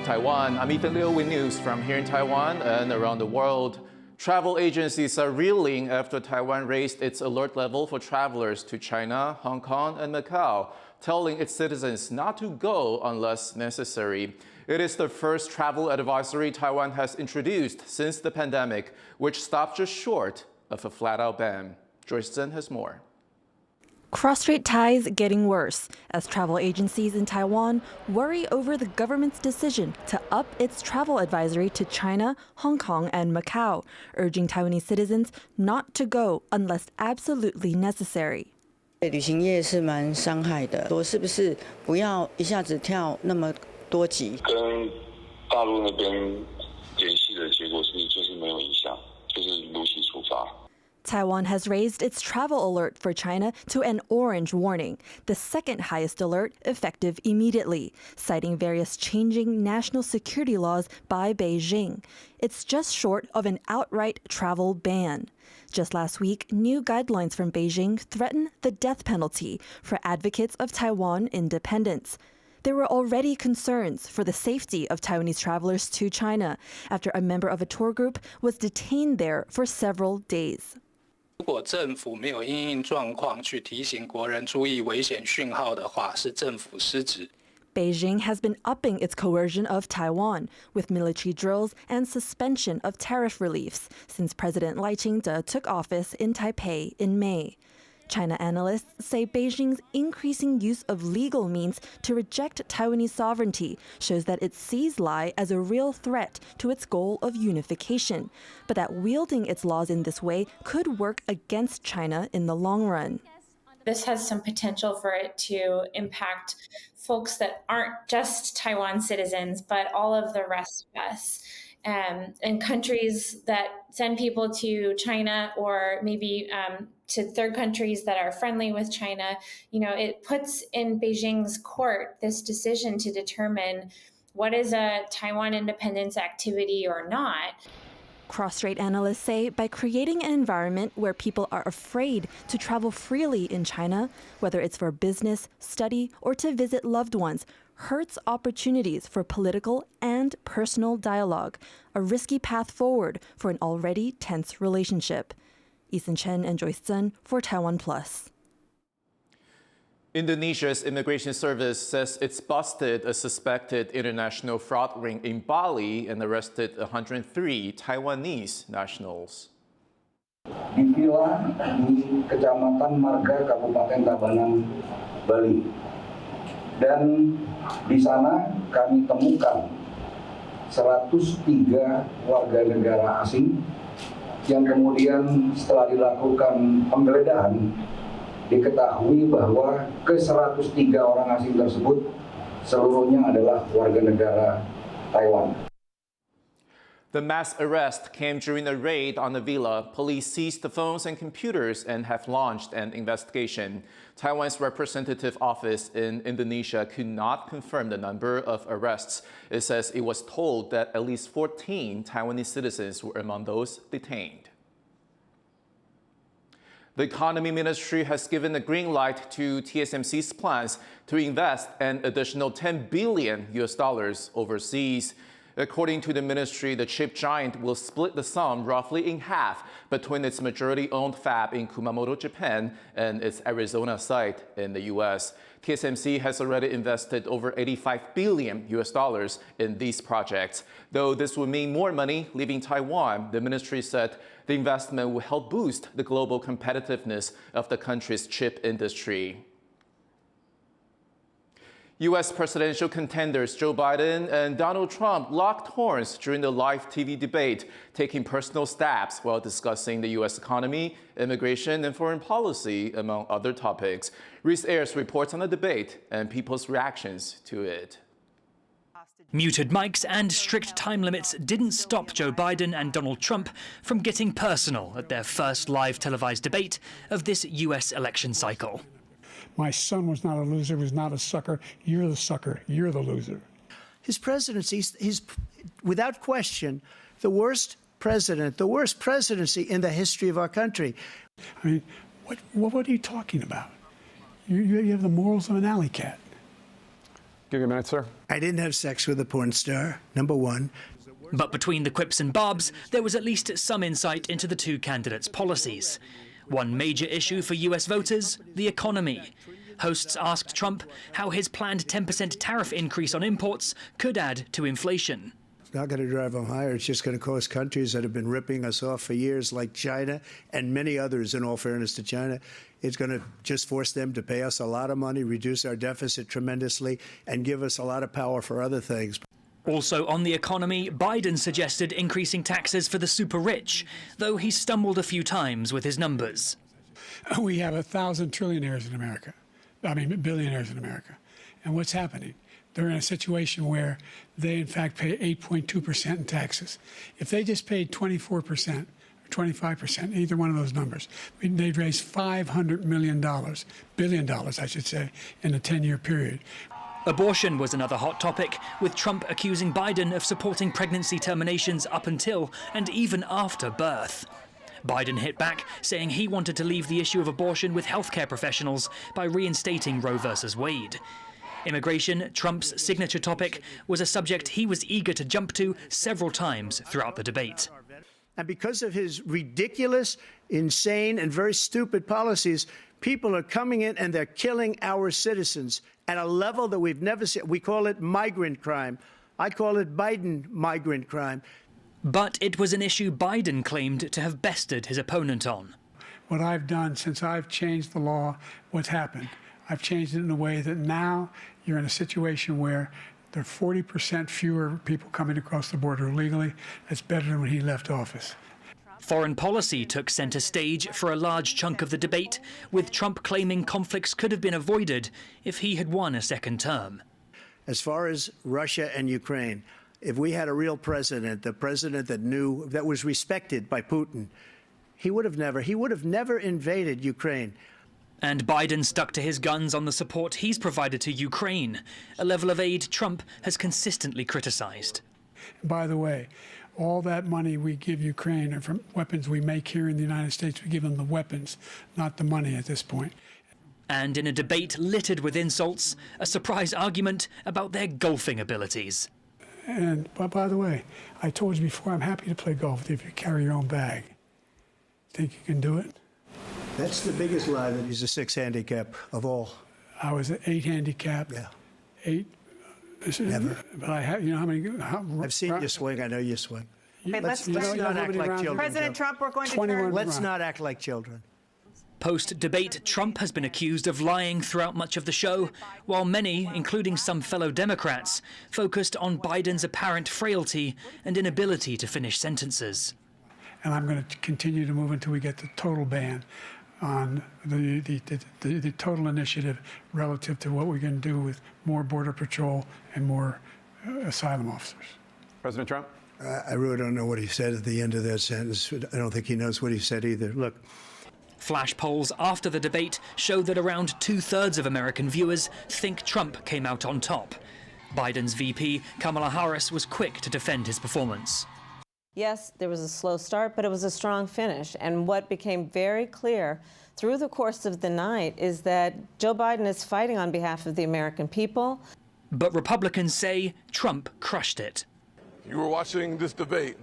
Taiwan. I'm Ethan Liu with news from here in Taiwan and around the world. Travel agencies are reeling after Taiwan raised its alert level for travelers to China, Hong Kong, and Macau, telling its citizens not to go unless necessary. It is the first travel advisory Taiwan has introduced since the pandemic, which stopped just short of a flat-out ban. Joyce Zhen has more. Cross-strait ties getting worse as travel agencies in Taiwan worry over the government's decision to up its travel advisory to China, Hong Kong, and Macau, urging Taiwanese citizens not to go unless absolutely necessary. 旅行业是蛮伤害的，我是不是不要一下子跳那么多级？跟大陆那边联系的结果就是没有影响，就是如期出发。 Taiwan has raised its travel alert for China to an orange warning, the second highest alert effective immediately, citing various changing national security laws by Beijing. It's just short of an outright travel ban. Just last week, new guidelines from Beijing threaten the death penalty for advocates of Taiwan independence. There were already concerns for the safety of Taiwanese travelers to China after a member of a tour group was detained there for several days. 如果政府没有因应状况去提醒国人注意危险讯号的话，是政府失职。 Beijing has been upping its coercion of Taiwan with military drills and suspension of tariff reliefs since President Taichung took office in Taipei in May. China analysts say Beijing's increasing use of legal means to reject Taiwanese sovereignty shows that it sees Lai as a real threat to its goal of unification, but that wielding its laws in this way could work against China in the long run. This has some potential for it to impact folks that aren't just Taiwan citizens, but all of the rest of us. And countries that send people to China or maybe to third countries that are friendly with China, you know, it puts in Beijing's court this decision to determine what is a Taiwan independence activity or not. Cross-strait analysts say by creating an environment where people are afraid to travel freely in China, whether it's for business, study, or to visit loved ones, hurts opportunities for political and personal dialogue, a risky path forward for an already tense relationship. Ethan Chen and Joyce Zhen for TaiwanPlus. Indonesia's immigration service says it's busted a suspected international fraud ring in Bali and arrested 103 Taiwanese nationals. Di villa di Kecamatan Marga, Kabupaten Tabanan, Bali. Dan di sana kami temukan 103 warga negara asing yang kemudian setelah dilakukan penggeledahan diketahui bahwa ke-103 orang asing tersebut seluruhnya adalah warga negara Taiwan. The mass arrest came during a raid on the villa. Police seized the phones and computers and have launched an investigation. Taiwan's representative office in Indonesia could not confirm the number of arrests. It says it was told that at least 14 Taiwanese citizens were among those detained. The Economy Ministry has given the green light to TSMC's plans to invest an additional $10 billion overseas. According to the ministry, the chip giant will split the sum roughly in half between its majority-owned fab in Kumamoto, Japan, and its Arizona site in the U.S. TSMC has already invested over $85 billion in these projects. Though this would mean more money leaving Taiwan, the ministry said the investment will help boost the global competitiveness of the country's chip industry. U.S. presidential contenders Joe Biden and Donald Trump locked horns during the live TV debate, taking personal stabs while discussing the U.S. economy, immigration, and foreign policy, among other topics. Reese Ayers reports on the debate and people's reactions to it. Muted mics and strict time limits didn't stop Joe Biden and Donald Trump from getting personal at their first live televised debate of this U.S. election cycle. My son was not a loser, was not a sucker. You're the sucker. You're the loser. His presidency is, without question, the worst presidency in the history of our country. I mean, what are you talking about? You have the morals of an alley cat. Give you a minute, sir. I didn't have sex with a porn star, number one. But between the quips and barbs, there was at least some insight into the two candidates' policies. One major issue for US voters, the economy. Hosts asked Trump how his planned 10% tariff increase on imports could add to inflation. It's not going to drive them higher. It's just going to cause countries that have been ripping us off for years, like China and many others, in all fairness to China. It's going to just force them to pay us a lot of money, reduce our deficit tremendously, and give us a lot of power for other things. Also on the economy, Biden suggested increasing taxes for the super rich, though he stumbled a few times with his numbers. We have 1,000 trillionaires in America. Billionaires in America. And what's happening? They're in a situation where they, in fact, pay 8.2% in taxes. If they just paid 24%, 25%, either one of those numbers, they'd raise $500 billion, I should say, in a 10-year period. Abortion was another hot topic, with Trump accusing Biden of supporting pregnancy terminations up until and even after birth. Biden hit back, saying he wanted to leave the issue of abortion with healthcare professionals by reinstating Roe v. Wade. Immigration, Trump's signature topic, was a subject he was eager to jump to several times throughout the debate. And because of his ridiculous, insane, and very stupid policies, people are coming in and they're killing our citizens at a level that we've never seen. We call it migrant crime. I call it Biden migrant crime. But it was an issue Biden claimed to have bested his opponent on. What I've done since I've changed the law, what's happened? I've changed it in a way that now you're in a situation where there are 40% fewer people coming across the border illegally. That's better than when he left office. Foreign policy took center stage for a large chunk of the debate, with Trump claiming conflicts could have been avoided if he had won a second term. As far as Russia and Ukraine, if we had a real president, the president that was respected by Putin, he would have never invaded Ukraine. And Biden stuck to his guns on the support he's provided to Ukraine, a level of aid Trump has consistently criticized. By the way, all that money we give Ukraine are from weapons we make here in the United States. We give them the weapons, not the money at this point. And in a debate littered with insults, a surprise argument about their golfing abilities. And by the way, I told you before, I'm happy to play golf if you carry your own bag. Think you can do it? That's the biggest lie, that he's a 6 handicap of all. I was an 8 handicap. Yeah. 8. Never. But I have, you know how many? I've seen you swing. I know you swing. Okay, let's not act like children. President Trump, we're going to turn. Let's not act like children. Post-debate, Trump has been accused of lying throughout much of the show, while many, including some fellow Democrats, focused on Biden's apparent frailty and inability to finish sentences. And I'm going to continue to move until we get the total ban on the total initiative relative to what we're going to do with more Border Patrol and more asylum officers. President Trump? I really don't know what he said at the end of that sentence. I don't think he knows what he said either. Look. Flash polls after the debate show that around 2/3 of American viewers think Trump came out on top. Biden's VP, Kamala Harris, was quick to defend his performance. Yes, there was a slow start, but it was a strong finish. And what became very clear through the course of the night is that Joe Biden is fighting on behalf of the American people. But Republicans say Trump crushed it. You were watching this debate,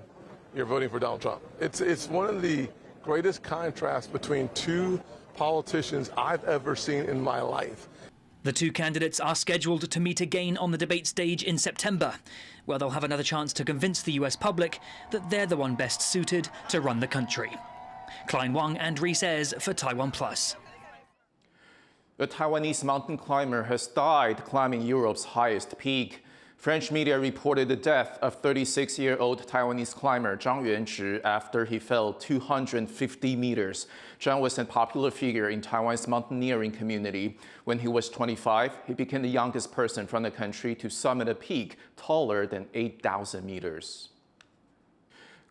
you're voting for Donald Trump. It's one of the greatest contrasts between two politicians I've ever seen in my life. The two candidates are scheduled to meet again on the debate stage in September, where they'll have another chance to convince the US public that they're the one best suited to run the country. Klein Wang and Reese Ayres for TaiwanPlus. A Taiwanese mountain climber has died climbing Europe's highest peak. French media reported the death of 36-year-old Taiwanese climber Zhang Yuanzhi after he fell 250 meters. Zhang was a popular figure in Taiwan's mountaineering community. When he was 25, he became the youngest person from the country to summit a peak taller than 8,000 meters.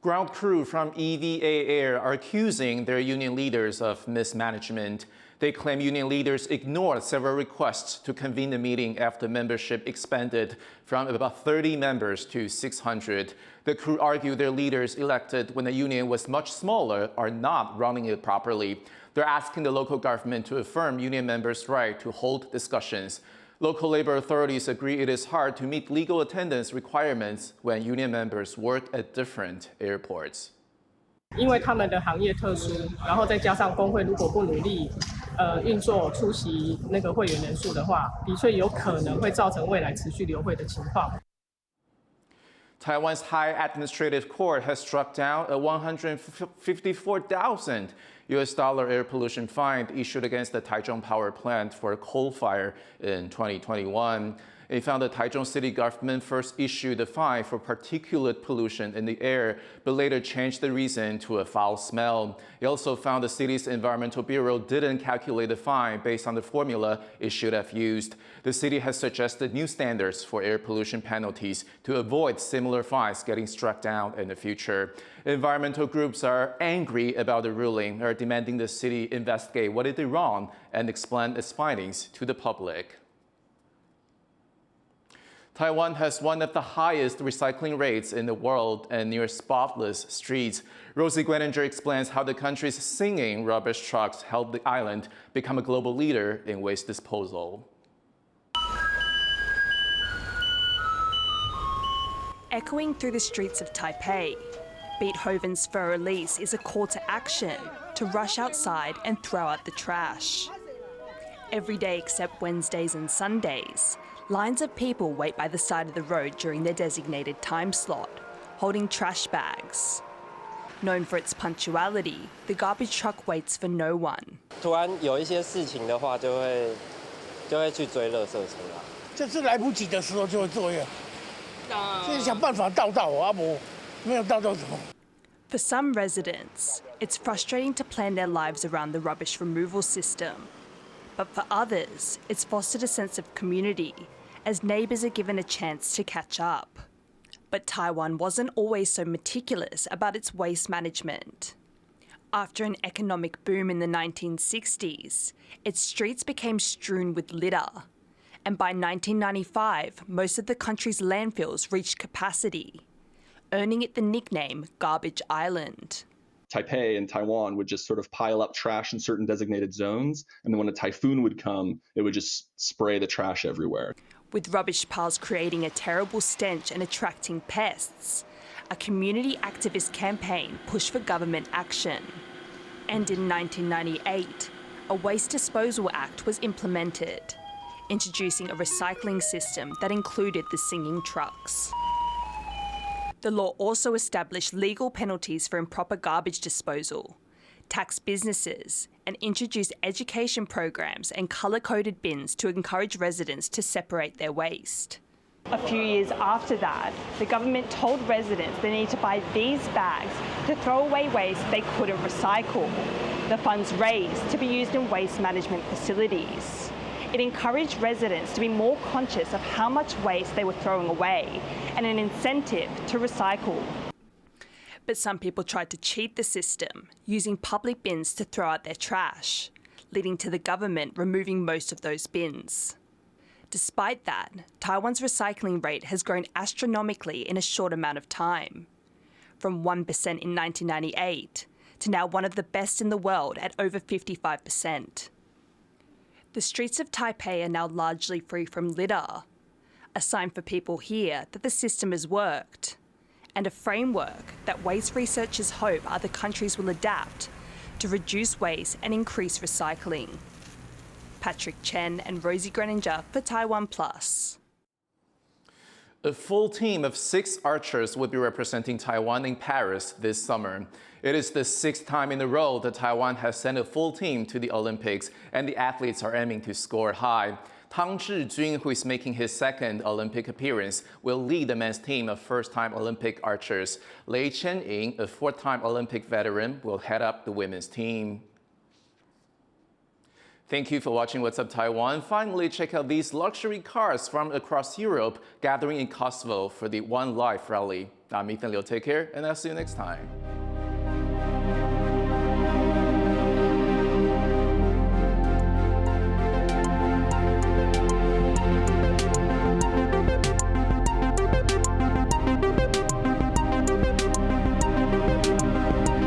Ground crew from EVA Air are accusing their union leaders of mismanagement. They claim union leaders ignored several requests to convene the meeting after membership expanded from about 30 members to 600. The crew argue their leaders elected when the union was much smaller are not running it properly. They're asking the local government to affirm union members' right to hold discussions. Local labor authorities agree it is hard to meet legal attendance requirements when union members work at different airports. 因为他们的行业特殊，然后再加上工会如果不努力，运作出席那个会员人数的话，的确有可能会造成未来持续流会的情况。 Taiwan's High Administrative Court has struck down a $154,000 air pollution fine issued against the Taichung power plant for a coal fire in 2021. It found the Taichung city government first issued a fine for particulate pollution in the air, but later changed the reason to a foul smell. It also found the city's environmental bureau didn't calculate the fine based on the formula it should have used. The city has suggested new standards for air pollution penalties to avoid similar fines getting struck down in the future. Environmental groups are angry about the ruling, are demanding the city investigate what it did wrong and explain its findings to the public. Taiwan has one of the highest recycling rates in the world and near spotless streets. Rosie Gweninger explains how the country's singing rubbish trucks helped the island become a global leader in waste disposal. Echoing through the streets of Taipei, Beethoven's Fur Release is a call to action to rush outside and throw out the trash. Every day except Wednesdays and Sundays, lines of people wait by the side of the road during their designated time slot, holding trash bags. Known for its punctuality, the garbage truck waits for no one. 突然有一些事情的话，就会去追垃圾车啦。就是来不及的时候就会作业，就是想办法倒啊，没有倒怎么？ For some residents, it's frustrating to plan their lives around the rubbish removal system. But for others, it's fostered a sense of community, as neighbours are given a chance to catch up. But Taiwan wasn't always so meticulous about its waste management. After an economic boom in the 1960s, its streets became strewn with litter. And by 1995, most of the country's landfills reached capacity, earning it the nickname Garbage Island. Taipei and Taiwan would just sort of pile up trash in certain designated zones, and then when a typhoon would come, it would just spray the trash everywhere. With rubbish piles creating a terrible stench and attracting pests, a community activist campaign pushed for government action. And in 1998, a Waste Disposal Act was implemented, introducing a recycling system that included the singing trucks. The law also established legal penalties for improper garbage disposal, taxed businesses, and introduced education programs and colour-coded bins to encourage residents to separate their waste. A few years after that, the government told residents they need to buy these bags to throw away waste they couldn't recycle. The funds raised to be used in waste management facilities. It encouraged residents to be more conscious of how much waste they were throwing away and an incentive to recycle. But some people tried to cheat the system, using public bins to throw out their trash, leading to the government removing most of those bins. Despite that, Taiwan's recycling rate has grown astronomically in a short amount of time, from 1% in 1998 to now one of the best in the world at over 55%. The streets of Taipei are now largely free from litter, a sign for people here that the system has worked, and a framework that waste researchers hope other countries will adapt to reduce waste and increase recycling. Patrick Chen and Rosie Gweninger for TaiwanPlus. A full team of 6 archers will be representing Taiwan in Paris this summer. It is the 6th time in a row that Taiwan has sent a full team to the Olympics, and the athletes are aiming to score high. Tang Zhijun, who is making his 2nd Olympic appearance, will lead the men's team of first-time Olympic archers. Lei Chen-ying, a 4th-time Olympic veteran, will head up the women's team. Thank you for watching What's Up Taiwan. Finally, check out these luxury cars from across Europe gathering in Kosovo for the One Life rally. I'm Ethan Liu. Take care, and I'll see you next time.